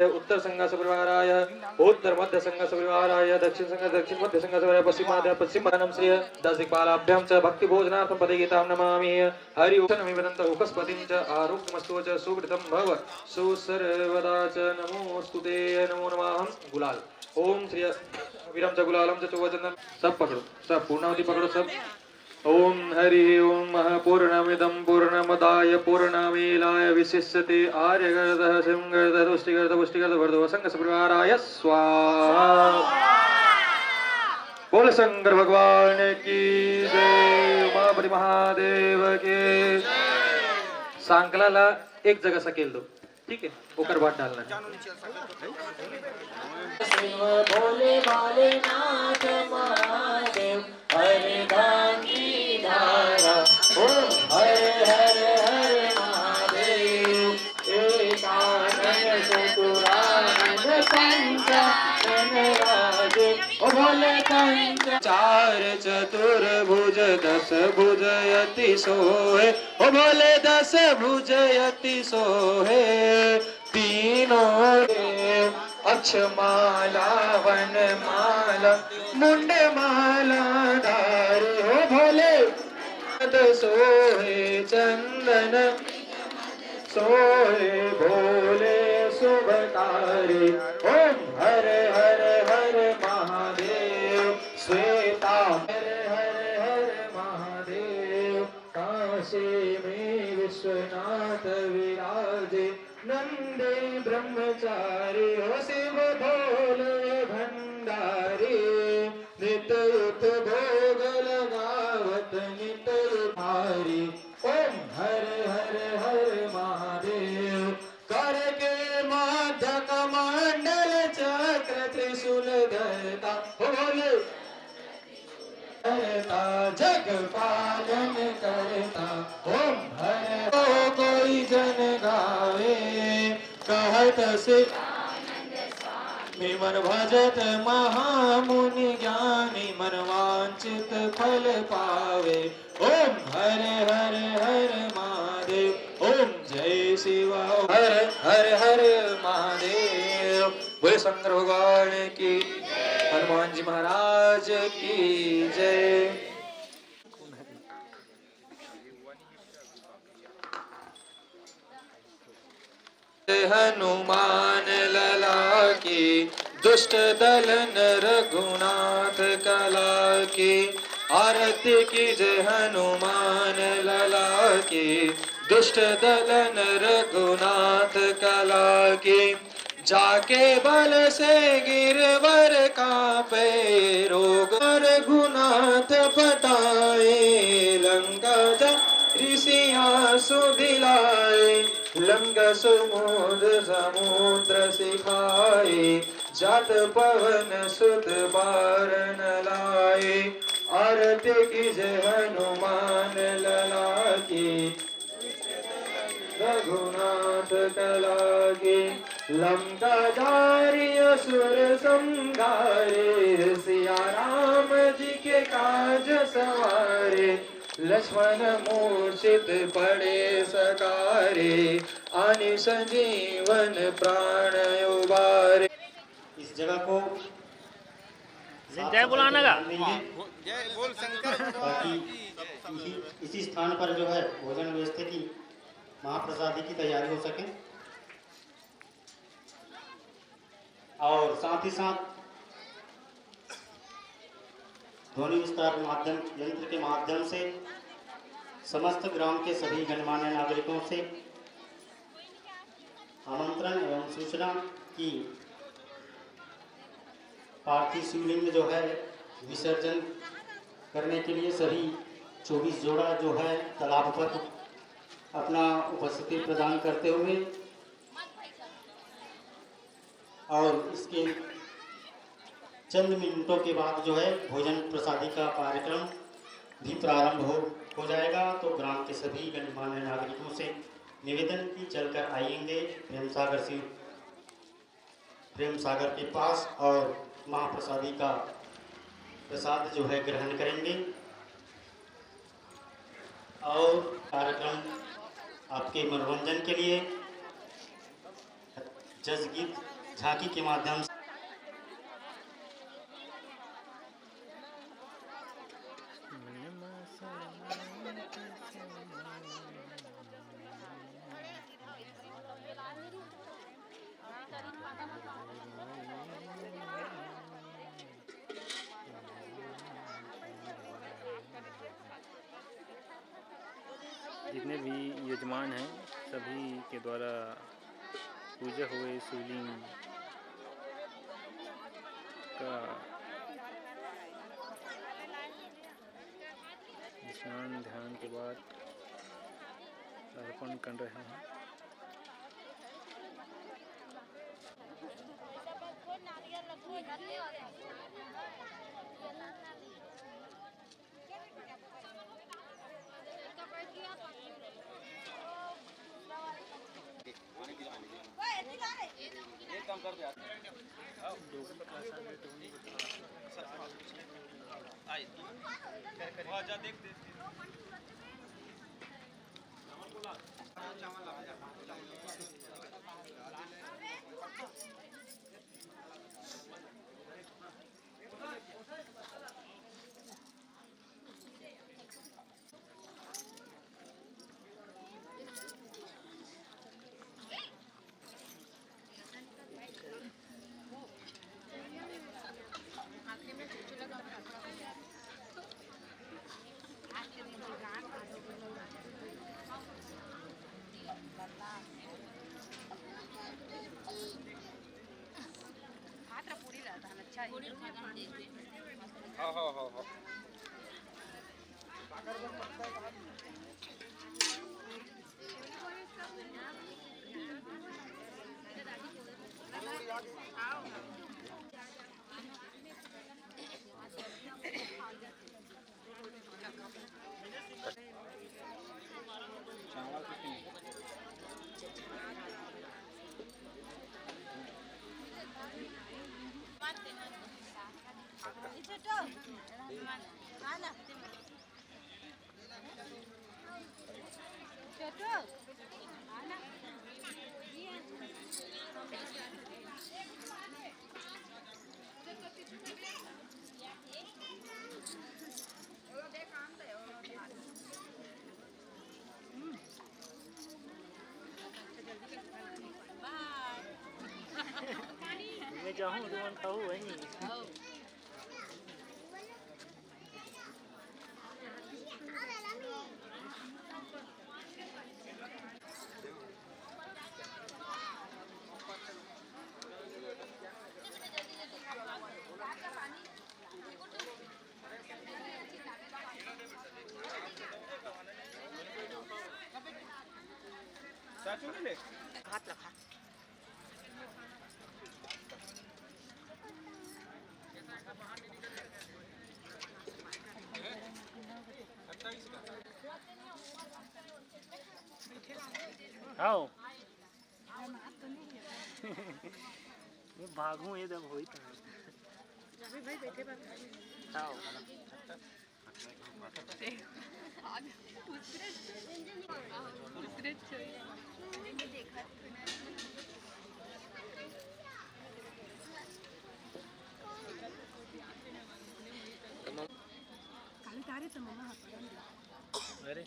उत्तर संघ परिवाराय उत्तर मध्य संघ परिवाराय दक्षिण संघ दक्षिण मध्य संघ परिवाराय पश्चिम मध्य पश्चिम नम श्री दासिकपालाभ्यां च भक्ति भोजनार्थं पदे गीतां नमामि। हरि ओम नमिवदन्त उपस्पतिं च आरोग्यमस्तु च सुकृतं भव सुसर्वदा च नमोस्तुते नमो नमः। गुलाल ओम श्री वीरम च गुलालम च चोवचंदन सब पकड़ो, सब पूर्णावधि पकड़ो सब। ओम हरि ओम पूर्णमिदं पूर्णमदाय पूर्णमेलाय विशिष्यते आर्यगर्धः सिंहगर्धः तुष्टिगर्धः पुष्टिगर्धः वर्धो संघ स्वाहा। बोल शंकर भगवान की जय, उमापति महादेव के। सांकलाला एक जगह सकेल दो, ठीक है, ओकर बाद डालना। भोले भाले नाथ महादेव हरे भांगी धारा। ओम हरे हरे हरे महादेव एकानन चतुरानन पंचानन राजे। ओ भोले पंच चार चतुर्भुज दस भुजयति सोहे। ओ भोले दस भुजयति सोहे। तीनों देव अक्षमाला वनमाला मुंडमाला धारे। हो भोले सोहे चंदन सोहे भोले शुभकारी। ओम हरे हरे हरे महादेव श्वेता हरे हरे हरे महादेव। काशी में विश्वनाथ विराजे नंदे ब्रह्मचारी। हो शिव भोले भंडारी नित्युत भोग लगावत नित्युत हारी। ओम हरे हरे हरे महादेव करके माध्य कमंडल चक्र त्रिशूल धरता। भोले करता जग पालन करता। ओम हरे तो कोई जन गावे कहत से मन भजत महामुनि ज्ञानी मन वांछित फल पावे। ओम हरे हरे हरे महादेव। ओम जय शिवा हर हर हर महादेव। बोले शंकर भगवान की, हनुमान जी महाराज की जय। हनुमान लला की दुष्ट दलन रघुनाथ कला की। आरती कीजय हनुमान लला की, दुष्ट दलन रघुनाथ कला की। जाके बल से गिरवर कापे, रोग रघुनाथ पटाए। लंका जा ऋषिया सुधिलाए, लंका समुद्र सिखाए। जात पवन सुत बारन लाए, आरती कीजय हनुमान लला की, रघुनाथ कला की। लंका जारी असुर संहारे, सिया राम जी के काज सवारे। लक्ष्मण मूर्छित पड़े सकारे, आनि संजीवन प्राण उबारे। इस जगह को जय बुलाना का जय बोल शंकर ताकि इसी स्थान पर जो है भोजन व्यवस्था की महाप्रसादी की तैयारी हो सके, और साथ ही साथ ध्वनि विस्तार माध्यम यंत्र के माध्यम से समस्त ग्राम के सभी गणमान्य नागरिकों से आमंत्रण एवं सूचना की पार्थिव शिवलिंग जो है विसर्जन करने के लिए सभी 24 जोड़ा जो है तालाब पर अपना उपस्थिति प्रदान करते हुए, और इसके चंद मिनटों के बाद जो है भोजन प्रसादी का कार्यक्रम भी प्रारंभ हो जाएगा। तो ग्राम के सभी गणमान्य नागरिकों से निवेदन की चलकर आएंगे प्रेम सागर के पास और महाप्रसादी का प्रसाद जो है ग्रहण करेंगे। और कार्यक्रम आपके मनोरंजन के लिए जस गीत झांकी के माध्यम से जितने भी यजमान हैं सभी के द्वारा पूजा हुए शिवलिंग का स्नान ध्यान के बाद अर्पण कर रहे हैं। हाँ। मैं जाऊँ तो खाऊँ वहीं हाथ लगा आओ ये भागू ये जब होई भाई बैठे बात आओ अरे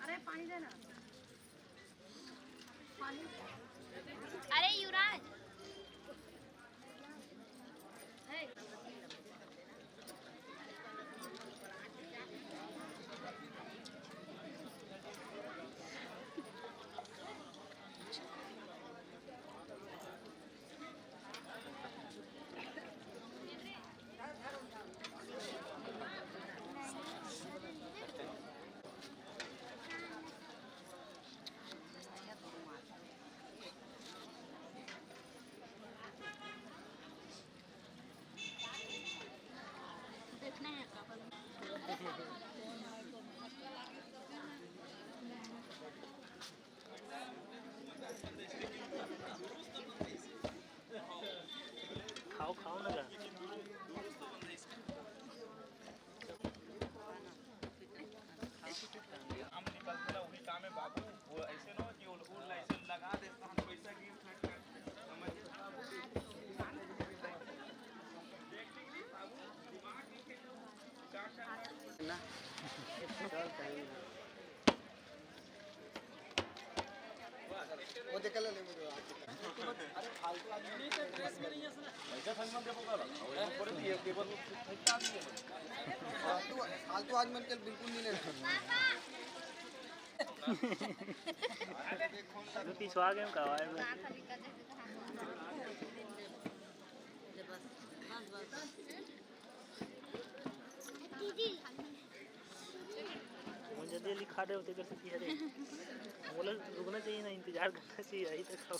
अरे पानी देना अरे युवराज देखना है खाओ खाओ ना जा हम निकलते ना वही काम है बाबू वो ऐसे ना कि वो लाइसेंस लगा देता हम पैसा गिर फट कर समझ वो देख ले मुझे अरे फालतू आदमी ड्रेस करिए ऐसा संगम देखो का ऊपर ये पेपर में फेंकता नहीं फालतू फालतू आदमी के बिल्कुल नहीं लेना तो पिछवा गए का मुझे जल्दी लिखा दे होते कर सकती है रे बोला रुकना चाहिए ना इंतजार करना चाहिए यही तक खाओ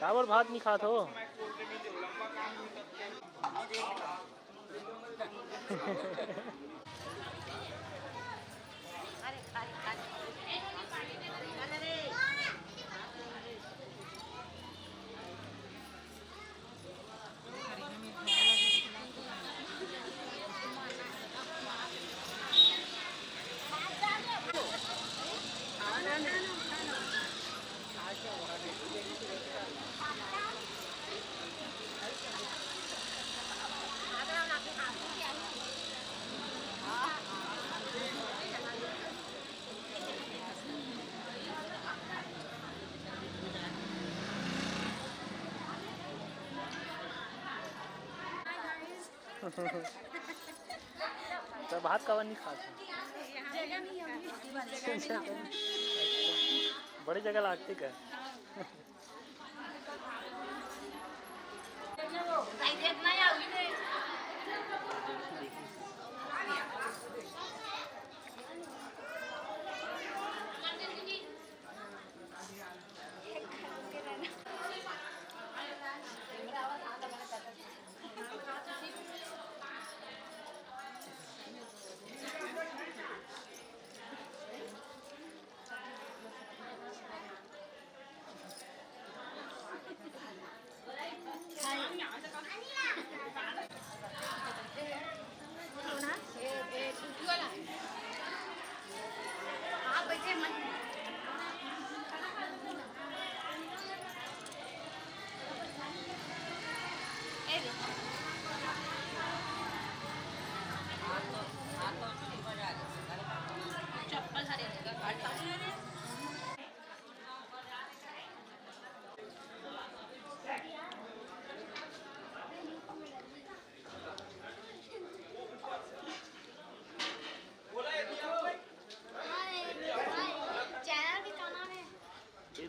चावल भात नहीं खात हो। तो भात का नहीं खाते। बड़ी जगह लागती का।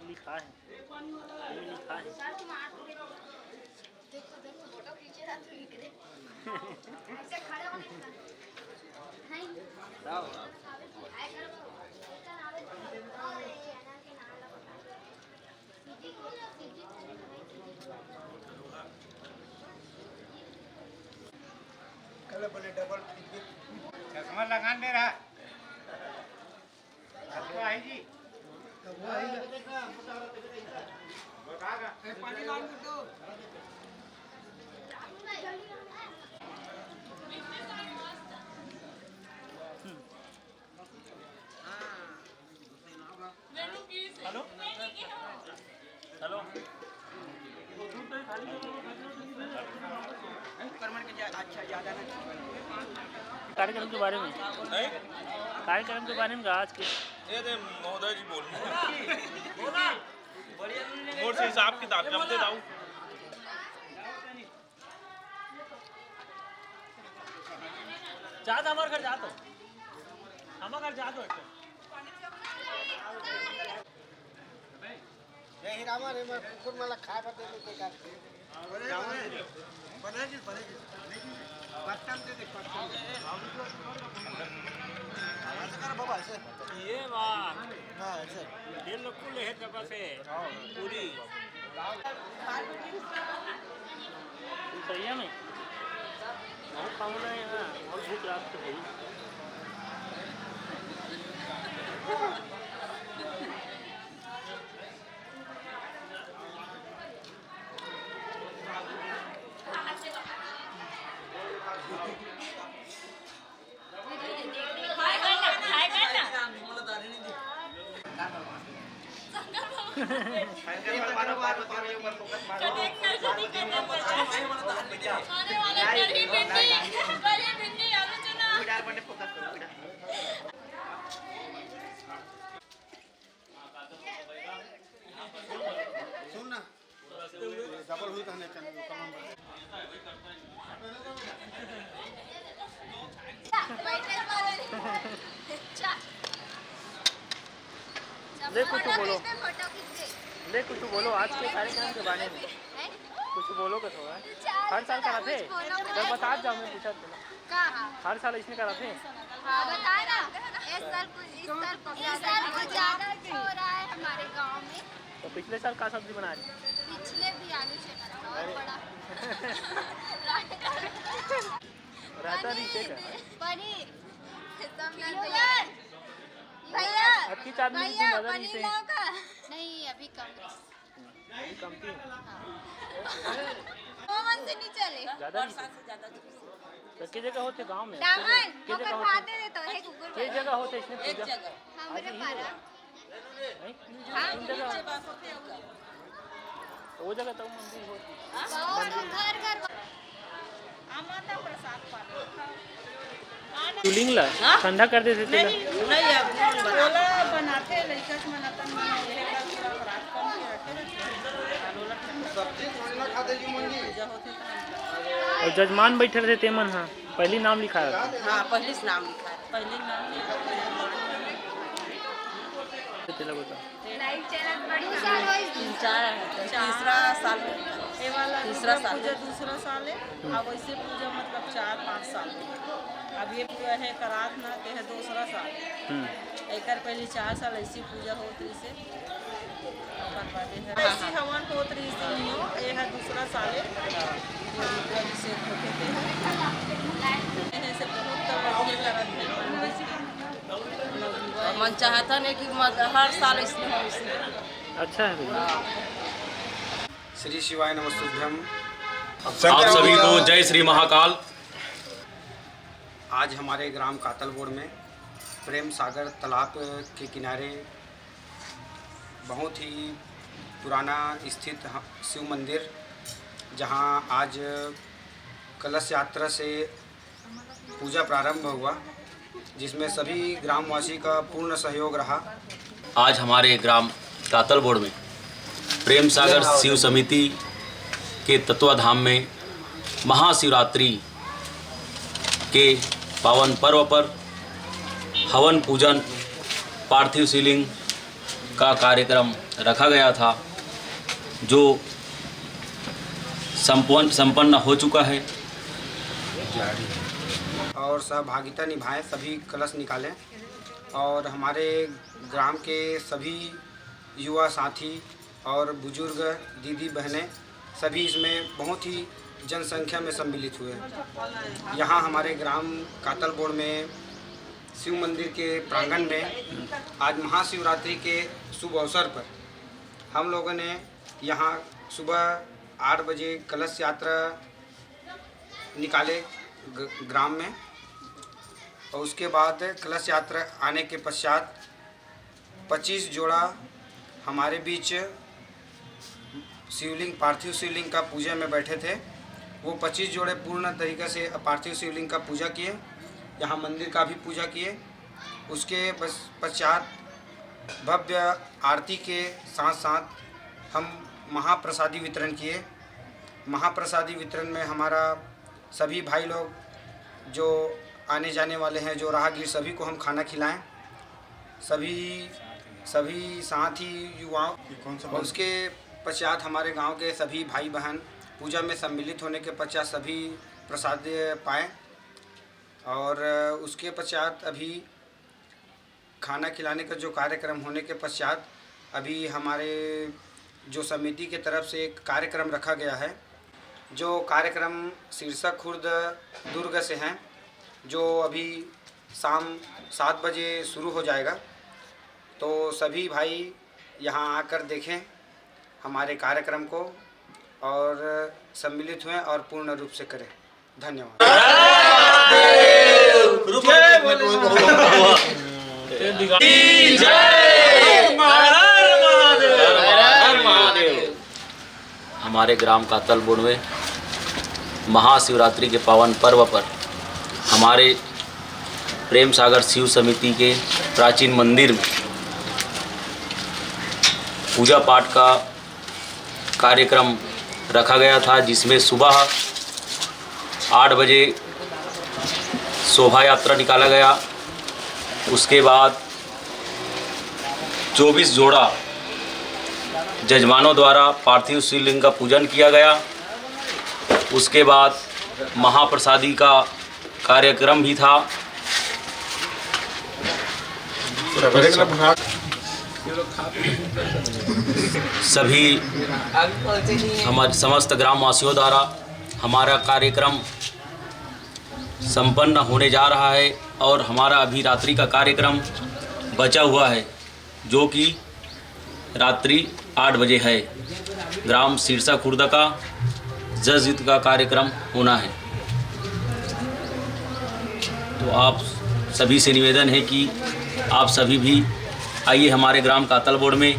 लिखा है, लिखा है। ऐसे खड़े होने कल बोले डबल चश्मा लगा दे रहा जी वो आएगा पानी लाओ तो हेलो हेलो कार्यक्रम के बारे में आज के ये दे महोदय जी बोल मोर से हिसाब किताब जमते दाऊ जा तो हमारे घर जा तो हमारे घर जा तो जय ही रामा रे मैं कुकुर मला खा पर दे को का बना जी पत्तम दे पत्तम ऐसे कर बाबा ऐसे ये बात हां ऐसे दिल को ले है जब से पूरी सही है मैं बहुत काम है यहाँ और भूख रात से है सुन ना डबल हुई कहने चल ले कुछ बोलो ले कुछ बोलो आज के कार्यक्रम के बारे में कुछ बोलो का थोड़ा हर साल कराते जब बता जाओ मैं पूछा हर साल इसने कराते हाँ बताए ना इस साल कुछ ज्यादा हो रहा है हमारे गांव में। तो पिछले साल का सब्जी बना रही जलेबी आलू चना और बड़ा रहता नीचे का पनीर भैया अच्छी चांदनी की मजा नहीं से नहीं अभी कम कमती ओवन से नहीं चले ज्यादा तो किस जगह होते गांव में दामन किस ओकर जगह भाते होते दे तो है कुकुर किस जगह होते इसने पूजा हमरे पारा नहीं किस जगह वो जगह तो मंदिर होती बहुत घर घर आमाता प्रसाद पालो शिवलिंग ला ठंडा कर देते थे नहीं अब बोला बनाते लइका से मनतन में ये का पूरा रात कम के रखे सब्जी थोड़ी ना खाते जी मंजी पूजा होते और जजमान बैठे रहते तेमन हाँ पहली नाम लिखा रहता हां पहले से नाम लिखा है पहले नाम लाइव चैनल बड़ी साल हो तीसरा साल ये वाला तीसरा साल पूजा दूसरा साल है अब वैसे पूजा मतलब 4-5 साल अब ये पूजा है करात ना के है दूसरा साल एकर पहले 4 साल ऐसी पूजा होती से ऐसी हवन होत रही से ये है दूसरा साल है से होते थे से बहुत बढ़िया करत है मन चाहता नहीं कि हर साल इसमें हो इसमें अच्छा है भैया श्री शिवाय नमस्तुभ्यम। आप सभी को जय श्री महाकाल। आज हमारे ग्राम कातलबोड़ में प्रेम सागर तालाब के किनारे बहुत ही पुराना स्थित शिव मंदिर, जहां आज कलश यात्रा से पूजा प्रारंभ हुआ, जिसमें सभी ग्रामवासी का पूर्ण सहयोग रहा। आज हमारे ग्राम कातलबोड़ में प्रेम सागर शिव समिति के तत्वाधाम में महाशिवरात्रि के पावन पर्व पर हवन पूजन पार्थिव शिवलिंग का कार्यक्रम रखा गया था, जो संपन्न हो चुका है। और सहभागिता निभाएं, सभी कलश निकालें और हमारे ग्राम के सभी युवा साथी और बुजुर्ग दीदी बहनें सभी इसमें बहुत ही जनसंख्या में सम्मिलित हुए। यहाँ हमारे ग्राम कातलबोड़ में शिव मंदिर के प्रांगण में आज महाशिवरात्रि के शुभ अवसर पर हम लोगों ने यहाँ सुबह 8 बजे कलश यात्रा निकाले ग्राम में, और उसके बाद कलश यात्रा आने के पश्चात 25 जोड़ा हमारे बीच शिवलिंग पार्थिव शिवलिंग का पूजा में बैठे थे। वो 25 जोड़े पूर्ण तरीके से पार्थिव शिवलिंग का पूजा किए, यहाँ मंदिर का भी पूजा किए। उसके पश्चात भव्य आरती के साथ साथ हम महाप्रसादी वितरण किए। महाप्रसादी वितरण में हमारा सभी भाई लोग जो आने जाने वाले हैं, जो राहगीर, सभी को हम खाना खिलाएं। सभी साथ ही युवाओं। उसके पश्चात हमारे गांव के सभी भाई बहन पूजा में सम्मिलित होने के पश्चात सभी प्रसाद पाएँ, और उसके पश्चात अभी खाना खिलाने का जो कार्यक्रम होने के पश्चात अभी हमारे जो समिति के तरफ से एक कार्यक्रम रखा गया है, जो कार्यक्रम शीर्षक खुर्द दुर्ग से हैं, जो अभी शाम 7 बजे शुरू हो जाएगा। तो सभी भाई यहाँ आकर देखें हमारे कार्यक्रम को और सम्मिलित हुए और पूर्ण रूप से करें। धन्यवाद। हमारे ग्राम कातलबोड़ में महाशिवरात्रि के पावन पर्व पर हमारे प्रेम सागर शिव समिति के प्राचीन मंदिर में पूजा पाठ का कार्यक्रम रखा गया था, जिसमें सुबह 8 बजे शोभा यात्रा निकाला गया। उसके बाद 24 जोड़ा जजमानों द्वारा पार्थिव शिवलिंग का पूजन किया गया। उसके बाद महाप्रसादी का कार्यक्रम भी था। सभी हमारे समस्त ग्रामवासियों द्वारा हमारा कार्यक्रम संपन्न होने जा रहा है और हमारा अभी रात्रि का कार्यक्रम बचा हुआ है जो कि रात्रि 8 बजे है। ग्राम सिरसा खुर्द का जज का कार्यक्रम होना है। तो आप सभी से निवेदन है कि आप सभी भी आइए हमारे ग्राम कातलबोड़ में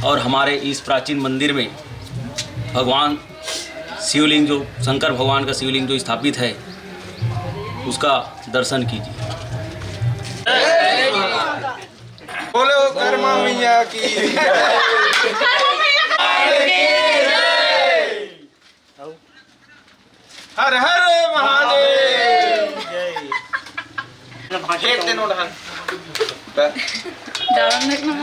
और हमारे इस प्राचीन मंदिर में भगवान शिवलिंग जो शंकर भगवान का शिवलिंग जो स्थापित है उसका दर्शन कीजिए। बोलो कर्मा मैया की हर हर महादेव जय। एक दिन उड़ान डालन देखना